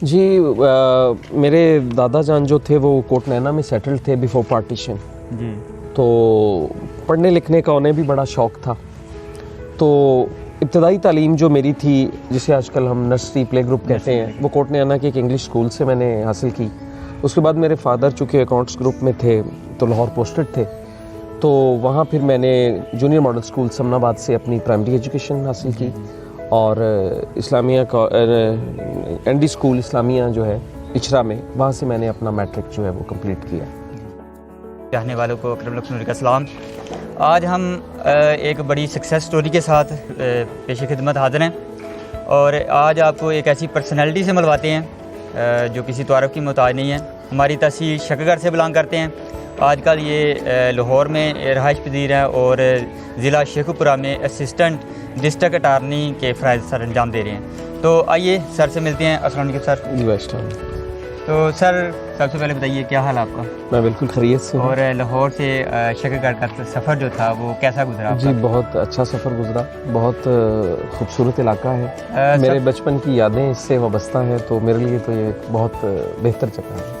جی میرے دادا جان جو تھے وہ کوٹ نینا میں سیٹل تھے بیفور پارٹیشن جی. تو پڑھنے لکھنے کا انہیں بھی بڑا شوق تھا. تو ابتدائی تعلیم جو میری تھی جسے آج کل ہم نرسری پلے گروپ کہتے ہیں وہ کوٹ نینا کے ایک انگلش اسکول سے میں نے حاصل کی. اس کے بعد میرے فادر چونکہ اکاؤنٹس گروپ میں تھے تو لاہور پوسٹڈ تھے تو وہاں پھر میں نے جونیئر ماڈل اسکول سمن آباد سے اپنی پرائمری ایجوکیشن حاصل کی اور اسلامیہ این ڈی اسکول اسلامیہ جو ہے اچھرا میں وہاں سے میں نے اپنا میٹرک جو ہے وہ کمپلیٹ کیا. چاہنے والوں کو اکرم لکھنوری کا سلام. آج ہم ایک بڑی سکسیس سٹوری کے ساتھ پیش خدمت حاضر ہیں اور آج آپ کو ایک ایسی پرسنالٹی سے ملواتے ہیں جو کسی تعارف کی محتاج نہیں ہے. ہماری تحصیل شکرگڑھ سے بلانگ کرتے ہیں. آج کل یہ لاہور میں رہائش پذیر ہیں اور ضلع شیخوپورہ میں اسسٹنٹ ڈسٹرکٹ اٹارنی کے فرائض سر انجام دے رہے ہیں. تو آئیے سر سے ملتے ہیں. السلام علیکم سر. جی ویسٹ. تو سر سب سے پہلے بتائیے کیا حال آپ کا؟ میں بالکل خیریت سے ہوں. اور لاہور سے شکرگڑھ کا سفر جو تھا وہ کیسا گزرا؟ جی بہت اچھا سفر گزرا. بہت خوبصورت علاقہ ہے. میرے بچپن کی یادیں اس سے وابستہ ہیں تو میرے لیے تو یہ بہت بہتر جگہ ہے.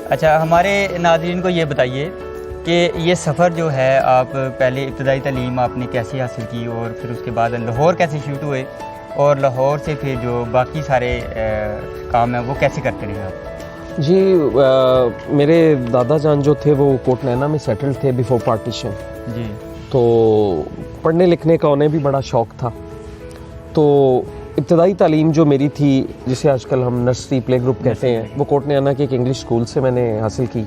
اچھا ہمارے ناظرین کو یہ بتائیے کہ یہ سفر جو ہے آپ پہلے ابتدائی تعلیم آپ نے کیسے حاصل کی اور پھر اس کے بعد لاہور کیسے شفٹ ہوئے اور لاہور سے پھر جو باقی سارے کام ہیں وہ کیسے کرتے رہے آپ؟ جی میرے دادا جان جو تھے وہ کوٹ نینا میں سیٹل تھے بیفور پارٹیشن. جی. تو پڑھنے لکھنے کا انہیں بھی بڑا شوق تھا. تو ابتدائی تعلیم جو میری تھی جسے آج کل ہم نرسری پلے گروپ کہتے ہیں وہ کوٹ نینا کے ایک انگلش اسکول سے میں نے حاصل کی.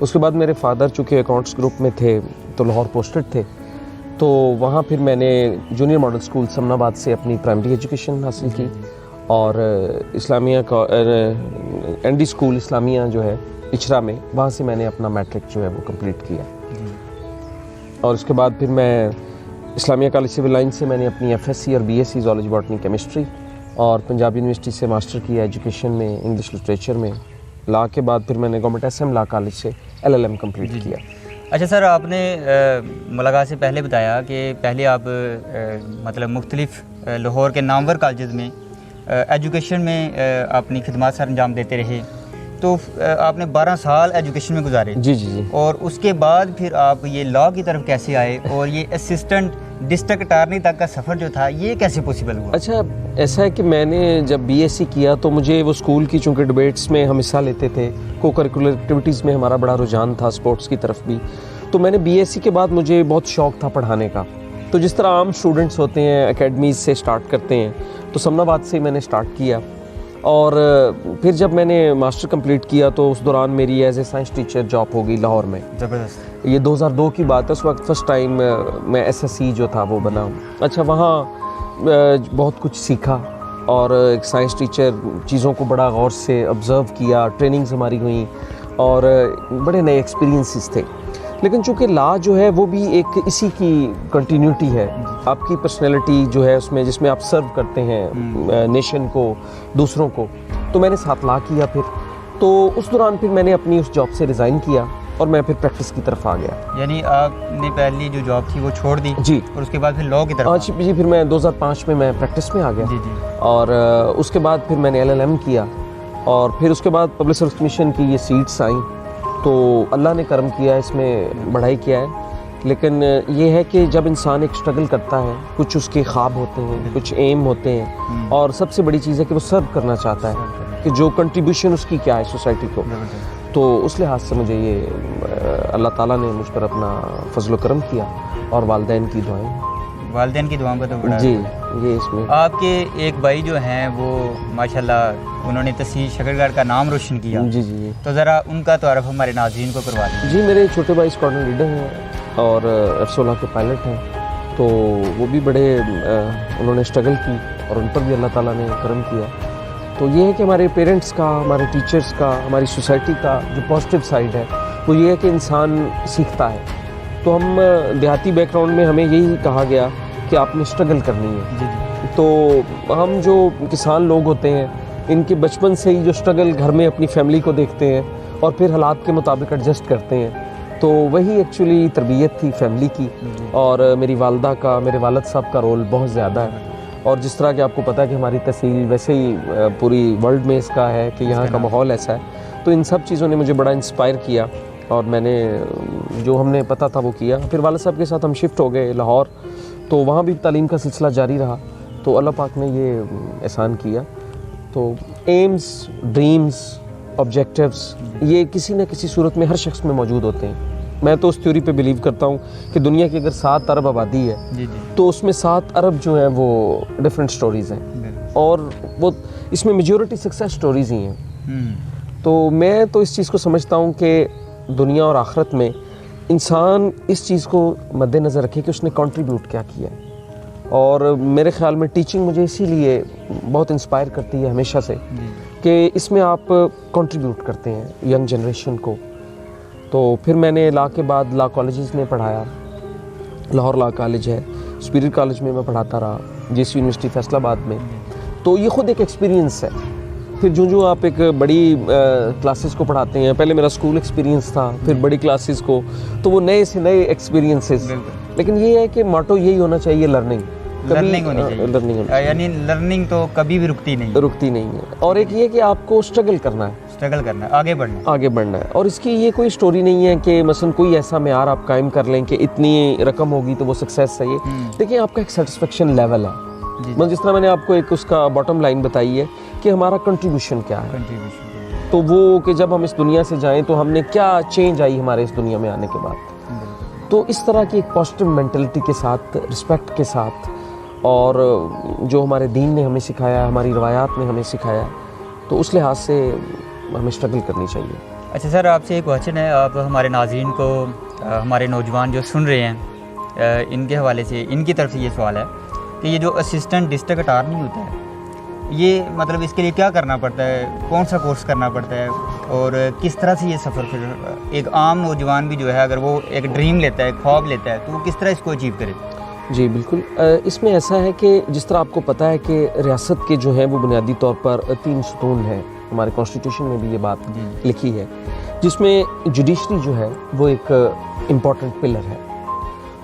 اس کے بعد میرے فادر چونکہ اکاؤنٹس گروپ میں تھے تو لاہور پوسٹڈ تھے تو وہاں پھر میں نے جونیئر ماڈل اسکول سمن آباد سے اپنی پرائمری ایجوکیشن حاصل کی اور اسلامیہ این ڈی اسکول اسلامیہ جو ہے اچھرا میں وہاں سے میں نے اپنا میٹرک جو ہے وہ کمپلیٹ کیا. اور اس کے بعد پھر میں اسلامیہ کالج سول لائنس سے میں نے اپنی ایف ایس سی اور B S C zoology botany chemistry اور پنجاب یونیورسٹی سے ماسٹر کیا ایجوکیشن میں انگلش لٹریچر میں. لا کے بعد پھر میں نے government S M law college سے ایل ایل ایم کمپلیٹ کیا. اچھا سر آپ نے ملاقات سے پہلے بتایا کہ پہلے آپ مطلب مختلف لاہور کے نامور کالجز میں ایجوکیشن میں اپنی خدمات سر انجام دیتے رہے تو آپ نے 12 سال ایجوکیشن میں گزارے. جی جی جی. اور اس کے بعد پھر آپ یہ لاء کی طرف کیسے آئے اور یہ اسسٹنٹ ڈسٹرکٹ اٹارنی تک کا سفر جو تھا یہ کیسے پاسبل ہوا؟ اچھا ایسا ہے کہ میں نے جب بی ایس سی کیا تو مجھے وہ اسکول کی چونکہ ڈبیٹس میں ہم حصہ لیتے تھے کو کریکولر ایکٹیویٹیز میں ہمارا بڑا رجحان تھا اسپورٹس کی طرف بھی. تو میں نے بی ایس سی کے بعد مجھے بہت شوق تھا پڑھانے کا. تو جس طرح عام اسٹوڈنٹس ہوتے ہیں اکیڈمیز سے اسٹارٹ کرتے ہیں تو سمن آباد سے میں نے اسٹارٹ کیا. اور پھر جب میں نے ماسٹر کمپلیٹ کیا تو اس دوران میری as a science teacher job ہو گئی لاہور میں. زبردست. یہ 2002 کی بات ہے. اس وقت فرسٹ ٹائم میں ایس ایس سی جو تھا وہ بنا. اچھا وہاں بہت کچھ سیکھا اور ایک سائنس ٹیچر چیزوں کو بڑا غور سے آبزرو کیا. ٹریننگز ہماری ہوئیں اور بڑے نئے ایکسپیرینسز تھے. لیکن چونکہ لا جو ہے وہ بھی ایک اسی کی کنٹینیوٹی ہے. آپ کی پرسنالٹی جو ہے اس میں جس میں آپ سرو کرتے ہیں نیشن کو دوسروں کو. تو میں نے 7 لا کیا پھر. تو اس دوران پھر میں نے اپنی اس جاب سے ریزائن کیا اور میں پھر پریکٹس کی طرف آ گیا. یعنی آپ نے پہلی جو جاب تھی وہ چھوڑ دی؟ جی. اور اس کے بعد پھر لاء کی طرف؟ جی پھر میں 2005 میں پریکٹس میں آ گیا. جی جی. اور اس کے بعد پھر میں نے ایل ایل ایم کیا اور پھر اس کے بعد پبلک سروس کمیشن کی یہ سیٹس آئیں تو اللہ نے کرم کیا اس میں بڑھائی کیا ہے. لیکن یہ ہے کہ جب انسان ایک اسٹرگل کرتا ہے کچھ اس کے خواب ہوتے ہیں کچھ ایم ہوتے ہیں اور سب سے بڑی چیز ہے کہ وہ سرو کرنا چاہتا ہے کہ جو کنٹریبیوشن اس کی کیا ہے سوسائٹی کو. تو اس لحاظ سے مجھے یہ اللہ تعالیٰ نے مجھ پر اپنا فضل و کرم کیا اور والدین کی دعائیں. والدین کی دعاؤں کا تو بڑا. جی یہ اس میں آپ کے ایک بھائی جو ہیں وہ ماشاءاللہ انہوں نے تحصیل شکرگڑھ کا نام روشن کیا. جی جی جی. تو ذرا ان کا تعارف ہمارے ناظرین کو کروا دیں. جی میرے چھوٹے بھائی اسکواڈرن لیڈر ہیں اور F-16 کے پائلٹ ہیں. تو وہ بھی بڑے انہوں نے اسٹرگل کی اور ان پر بھی اللہ تعالیٰ نے کرم کیا. تو یہ ہے کہ ہمارے پیرنٹس کا ہمارے ٹیچرز کا ہماری سوسائٹی کا جو پازیٹیو سائڈ ہے وہ یہ ہے کہ انسان سیکھتا ہے. تو ہم دیہاتی بیک گراؤنڈ میں ہمیں یہی کہا گیا کہ آپ نے اسٹرگل کرنی ہے. جی جی. تو ہم جو کسان لوگ ہوتے ہیں ان کے بچپن سے ہی جو اسٹرگل گھر میں اپنی فیملی کو دیکھتے ہیں اور پھر حالات کے مطابق ایڈجسٹ کرتے ہیں تو وہی ایکچولی تربیت تھی فیملی کی. اور میری والدہ کا میرے والد صاحب کا رول بہت زیادہ ہے اور جس طرح کہ آپ کو پتہ ہے کہ ہماری تحصیل ویسے ہی پوری ورلڈ میں اس کا ہے کہ یہاں کا ماحول ایسا ہے، تو ان سب چیزوں نے مجھے بڑا انسپائر کیا اور میں نے جو ہم نے پتہ تھا وہ کیا. پھر والد صاحب کے ساتھ ہم شفٹ ہو گئے لاہور، تو وہاں بھی تعلیم کا سلسلہ جاری رہا. تو اللہ پاک نے یہ احسان کیا. تو ایمز، ڈریمز، آبجیکٹیوز یہ کسی نہ کسی صورت میں ہر شخص میں موجود ہوتے ہیں. میں تو اس تھیوری پہ بلیو کرتا ہوں کہ دنیا کی اگر 7 ارب آبادی ہے تو اس میں 7 ارب جو ہیں وہ ڈفرینٹ سٹوریز ہیں، اور وہ اس میں میجورٹی سکسیس سٹوریز ہی ہیں. تو میں تو اس چیز کو سمجھتا ہوں کہ دنیا اور آخرت میں انسان اس چیز کو مد نظر رکھے کہ اس نے کنٹریبیوٹ کیا کیا ہے. اور میرے خیال میں ٹیچنگ مجھے اسی لیے بہت انسپائر کرتی ہے ہمیشہ سے کہ اس میں آپ کنٹریبیوٹ کرتے ہیں ینگ جنریشن کو. تو پھر میں نے لا کے بعد لا کالجز میں پڑھایا. لاہور لا کالج ہے، سپیریئر کالج میں پڑھاتا رہا، جس یونیورسٹی فیصل آباد میں. تو یہ خود ایک ایکسپیرینس ہے. پھر جو آپ ایک بڑی کلاسز کو پڑھاتے ہیں، پہلے میرا اسکول ایکسپیرینس تھا، پھر بڑی کلاسز کو، تو وہ نئے سے نئے ایکسپیرینسز. لیکن یہ ہے کہ ماٹو یہی ہونا چاہیے، لرننگ ہونی چاہیے، یعنی لرننگ تو کبھی بھی رکتی نہیں ہے. اور ایک یہ کہ آپ کو اسٹرگل کرنا ہے، آگے بڑھنا ہے. اور اس کی یہ کوئی سٹوری نہیں ہے کہ مثلا کوئی ایسا معیار آپ قائم کر لیں کہ اتنی رقم ہوگی تو وہ سکسیس ہے. دیکھیں آپ کا ایک سیٹسفیکشن لیول ہے. جس طرح میں نے آپ کو ایک اس کا باٹم لائن بتائی ہے کہ ہمارا کنٹریبیوشن کیا ہے. تو وہ کہ جب ہم اس دنیا سے جائیں تو ہم نے کیا چینج آئی ہمارے اس دنیا میں آنے کے بعد. تو اس طرح کی ایک پازیٹیو مینٹلٹی کے ساتھ، رسپیکٹ کے ساتھ، اور جو ہمارے دین نے ہمیں سکھایا، ہماری روایات نے ہمیں سکھایا، تو اس لحاظ سے ہمیں اسٹرگل کرنی چاہیے. اچھا سر، آپ سے ایک کوشچن ہے. آپ ہمارے ناظرین کو، ہمارے نوجوان جو سن رہے ہیں، ان کے حوالے سے، ان کی طرف سے یہ سوال ہے کہ یہ جو اسسٹنٹ ڈسٹرکٹ اٹارنی ہوتا ہے، یہ مطلب اس کے لیے کیا کرنا پڑتا ہے؟ کون سا کورس کرنا پڑتا ہے؟ اور کس طرح سے یہ سفر، پھر ایک عام نوجوان بھی جو ہے اگر وہ ایک ڈریم لیتا ہے، خواب لیتا ہے، تو وہ کس طرح اس کو اچیو کرے؟ جی بالکل. اس میں ایسا ہے کہ جس طرح آپ کو پتہ ہے کہ ریاست کے جو ہیں وہ بنیادی طور پر 3 ستون ہیں. ہمارے کانسٹیٹیوشن میں بھی یہ بات لکھی ہے، جس میں جوڈیشری جو ہے وہ ایک امپورٹنٹ پلر ہے.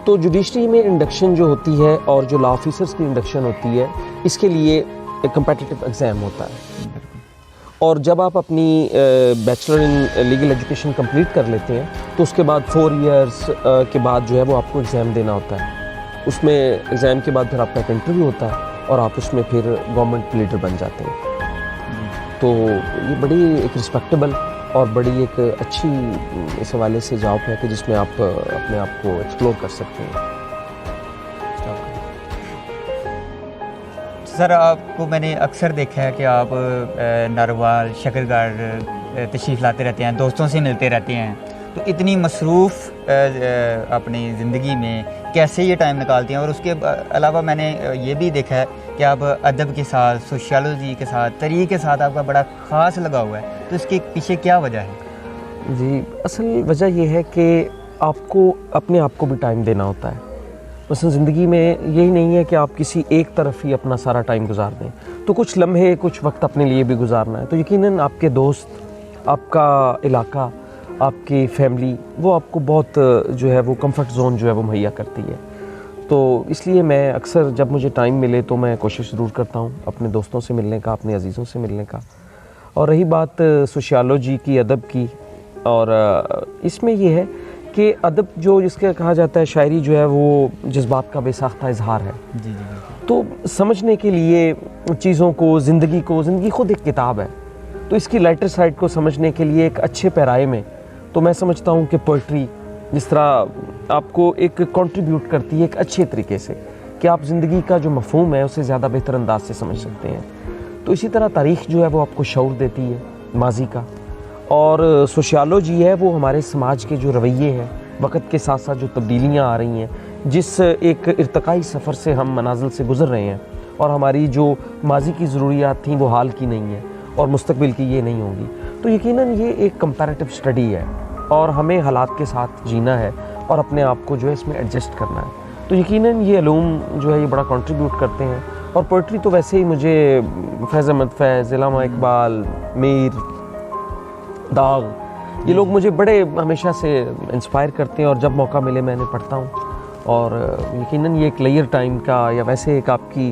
تو جوڈیشری میں انڈکشن جو ہوتی ہے اور جو لا آفیسرس کی انڈکشن ہوتی ہے، اس کے لیے ایک کمپیٹیٹیو ایگزام ہوتا ہے. اور جب آپ اپنی بیچلر ان لیگل ایجوکیشن کمپلیٹ کر لیتے ہیں تو اس کے بعد 4 ایئرس کے بعد جو ہے وہ آپ کو ایگزام دینا ہوتا ہے. اس میں ایگزام کے بعد پھر آپ کا ایک انٹرویو ہوتا ہے اور آپ اس میں پھر گورنمنٹ لیڈر بن جاتے ہیں. تو یہ بڑی ایک رسپیکٹیبل اور بڑی ایک اچھی اس حوالے سے جاب ہے کہ جس میں آپ اپنے آپ کو ایکسپلور کر سکتے ہیں. سر، آپ کو میں نے اکثر دیکھا ہے کہ آپ ناروال، شکرگڑھ تشریف لاتے رہتے ہیں، دوستوں سے ملتے رہتے ہیں. تو اتنی مصروف اپنی زندگی میں کیسے یہ ٹائم نکالتے ہیں؟ اور اس کے علاوہ میں نے یہ بھی دیکھا ہے کہ آپ ادب کے ساتھ، سوشیالوجی کے ساتھ، تاریخ کے ساتھ آپ کا بڑا خاص لگا ہوا ہے. تو اس کے پیچھے کیا وجہ ہے؟ جی، اصل وجہ یہ ہے کہ آپ کو اپنے آپ کو بھی ٹائم دینا ہوتا ہے. مثلا زندگی میں یہی نہیں ہے کہ آپ کسی ایک طرف ہی اپنا سارا ٹائم گزار دیں. تو کچھ لمحے، کچھ وقت اپنے لیے بھی گزارنا ہے. تو یقیناً آپ کے دوست، آپ کا علاقہ، آپ کی فیملی، وہ آپ کو بہت جو ہے وہ کمفرٹ زون جو ہے وہ مہیا کرتی ہے. تو اس لیے میں اکثر جب مجھے ٹائم ملے تو میں کوشش ضرور کرتا ہوں اپنے دوستوں سے ملنے کا، اپنے عزیزوں سے ملنے کا. اور رہی بات سوشیالوجی کی، ادب کی، اور اس میں یہ ہے کہ ادب جو جس کا کہا جاتا ہے، شاعری جو ہے وہ جذبات کا بے ساختہ اظہار ہے. تو سمجھنے کے لیے چیزوں کو، زندگی خود ایک کتاب ہے. تو اس کی لائٹر سائڈ کو سمجھنے کے لیے ایک اچھے پیرائے میں تو میں سمجھتا ہوں کہ پوئٹری جس طرح آپ کو ایک کنٹریبیوٹ کرتی ہے ایک اچھے طریقے سے کہ آپ زندگی کا جو مفہوم ہے اسے زیادہ بہتر انداز سے سمجھ سکتے ہیں. تو اسی طرح تاریخ جو ہے وہ آپ کو شعور دیتی ہے ماضی کا. اور سوشیالوجی ہے وہ ہمارے سماج کے جو رویے ہیں، وقت کے ساتھ ساتھ جو تبدیلیاں آ رہی ہیں، جس ایک ارتقائی سفر سے ہم منازل سے گزر رہے ہیں، اور ہماری جو ماضی کی ضروریات تھیں وہ حال کی نہیں ہیں اور مستقبل کی یہ نہیں ہوں گی. تو یقیناً یہ ایک کمپیریٹیو اسٹڈی ہے اور ہمیں حالات کے ساتھ جینا ہے اور اپنے آپ کو جو ہے اس میں ایڈجسٹ کرنا ہے. تو یقیناً یہ علوم جو ہے یہ بڑا کنٹریبیوٹ کرتے ہیں. اور پوئٹری تو ویسے ہی مجھے فیض احمد فیض، علامہ اقبال، میر، داغ، یہ لوگ مجھے بڑے ہمیشہ سے انسپائر کرتے ہیں اور جب موقع ملے میں انہیں پڑھتا ہوں. اور یقیناً یہ ایک لیئر ٹائم کا یا ویسے ایک آپ کی